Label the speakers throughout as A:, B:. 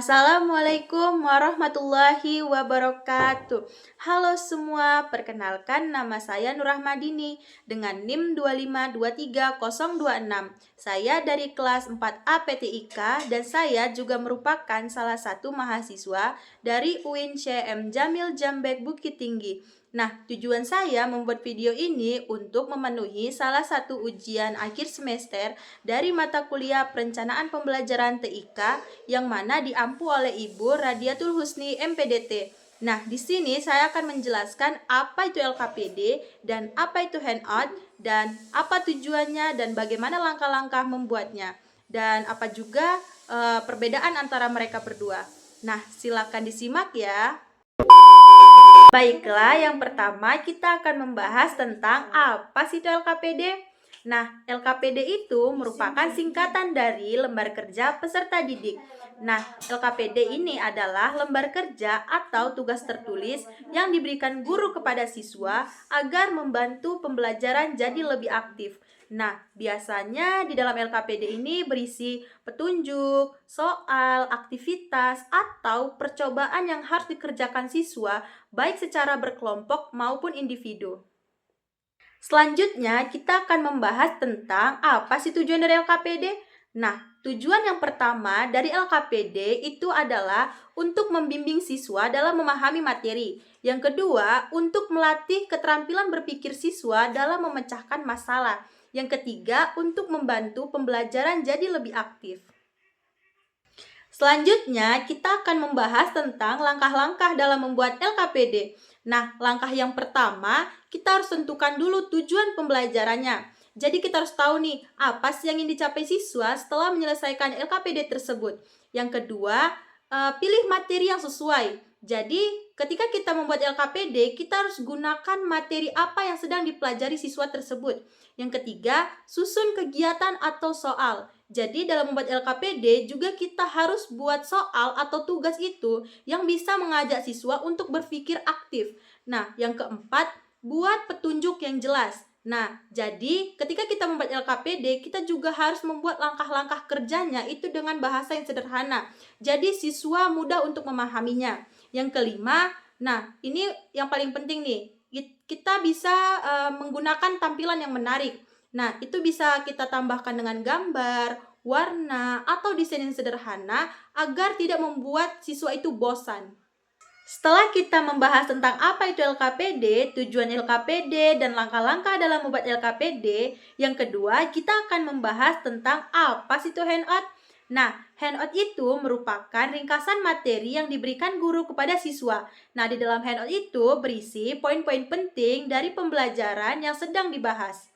A: Assalamualaikum warahmatullahi wabarakatuh. Halo semua, perkenalkan nama saya Nurahmadini dengan NIM 2523026. Saya dari kelas 4A PTIK dan saya juga merupakan salah satu mahasiswa dari UIN CM Jamil Jambek Bukit Tinggi. Nah, tujuan saya membuat video ini untuk memenuhi salah satu ujian akhir semester dari mata kuliah Perencanaan Pembelajaran TIK yang mana diampu oleh Ibu Radiatul Husni MPDT. Nah, di sini saya akan menjelaskan apa itu LKPD dan apa itu handout dan apa tujuannya dan bagaimana langkah-langkah membuatnya dan apa juga perbedaan antara mereka berdua. Nah, silakan disimak ya. Baiklah, yang pertama kita akan membahas tentang apa sih itu LKPD. Nah, LKPD itu merupakan singkatan dari Lembar Kerja Peserta Didik. Nah, LKPD ini adalah lembar kerja atau tugas tertulis yang diberikan guru kepada siswa agar membantu pembelajaran jadi lebih aktif. Nah, biasanya di dalam LKPD ini berisi petunjuk, soal, aktivitas, atau percobaan yang harus dikerjakan siswa baik secara berkelompok maupun individu. Selanjutnya, kita akan membahas tentang apa sih tujuan dari LKPD. Nah, tujuan yang pertama dari LKPD itu adalah untuk membimbing siswa dalam memahami materi. Yang kedua, untuk melatih keterampilan berpikir siswa dalam memecahkan masalah. Yang ketiga, untuk membantu pembelajaran jadi lebih aktif. Selanjutnya, kita akan membahas tentang langkah-langkah dalam membuat LKPD. Nah, langkah yang pertama, kita harus tentukan dulu tujuan pembelajarannya. Jadi kita harus tahu nih, apa sih yang ingin dicapai siswa setelah menyelesaikan LKPD tersebut. Yang kedua, pilih materi yang sesuai. Jadi, ketika kita membuat LKPD, kita harus gunakan materi apa yang sedang dipelajari siswa tersebut. Yang ketiga, susun kegiatan atau soal. Jadi dalam membuat LKPD juga kita harus buat soal atau tugas itu yang bisa mengajak siswa untuk berpikir aktif. Nah, yang keempat, buat petunjuk yang jelas. Nah, jadi ketika kita membuat LKPD, kita juga harus membuat langkah-langkah kerjanya itu dengan bahasa yang sederhana. Jadi siswa mudah untuk memahaminya. Yang kelima, nah ini yang paling penting nih, kita bisa menggunakan tampilan yang menarik. Nah, itu bisa kita tambahkan dengan gambar, warna, atau desain yang sederhana agar tidak membuat siswa itu bosan. Setelah kita membahas tentang apa itu LKPD, tujuan LKPD, dan langkah-langkah dalam membuat LKPD, yang kedua kita akan membahas tentang apa sih itu handout. Nah, handout itu merupakan ringkasan materi yang diberikan guru kepada siswa. Nah, di dalam handout itu berisi poin-poin penting dari pembelajaran yang sedang dibahas.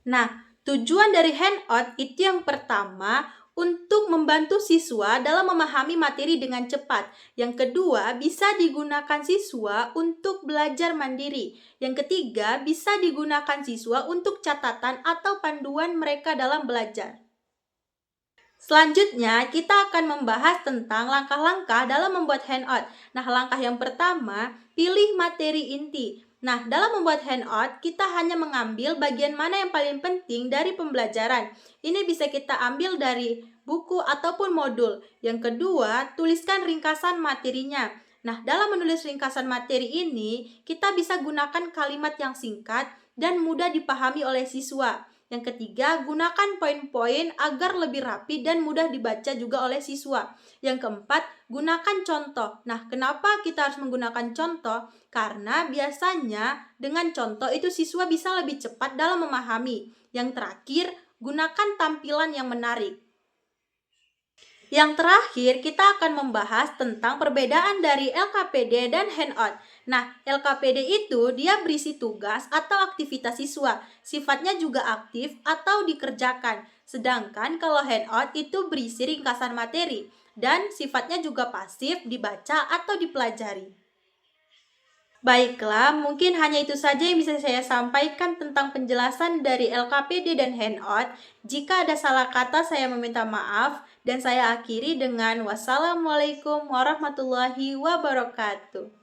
A: Nah, tujuan dari handout itu yang pertama untuk membantu siswa dalam memahami materi dengan cepat. Yang kedua, bisa digunakan siswa untuk belajar mandiri. Yang ketiga, bisa digunakan siswa untuk catatan atau panduan mereka dalam belajar. Selanjutnya, kita akan membahas tentang langkah-langkah dalam membuat handout. Nah, langkah yang pertama, pilih materi inti. Nah, dalam membuat handout, kita hanya mengambil bagian mana yang paling penting dari pembelajaran. Ini bisa kita ambil dari buku ataupun modul. Yang kedua, tuliskan ringkasan materinya. Nah, dalam menulis ringkasan materi ini, kita bisa gunakan kalimat yang singkat dan mudah dipahami oleh siswa. Yang ketiga, gunakan poin-poin agar lebih rapi dan mudah dibaca juga oleh siswa. Yang keempat, gunakan contoh. Nah, kenapa kita harus menggunakan contoh? Karena biasanya dengan contoh itu siswa bisa lebih cepat dalam memahami. Yang terakhir, gunakan tampilan yang menarik. Yang terakhir, kita akan membahas tentang perbedaan dari LKPD dan handout. Nah, LKPD itu dia berisi tugas atau aktivitas siswa, sifatnya juga aktif atau dikerjakan. Sedangkan kalau handout itu berisi ringkasan materi dan sifatnya juga pasif, dibaca atau dipelajari. Baiklah, mungkin hanya itu saja yang bisa saya sampaikan tentang penjelasan dari LKPD dan handout. Jika ada salah kata, saya meminta maaf dan saya akhiri dengan wassalamualaikum warahmatullahi wabarakatuh.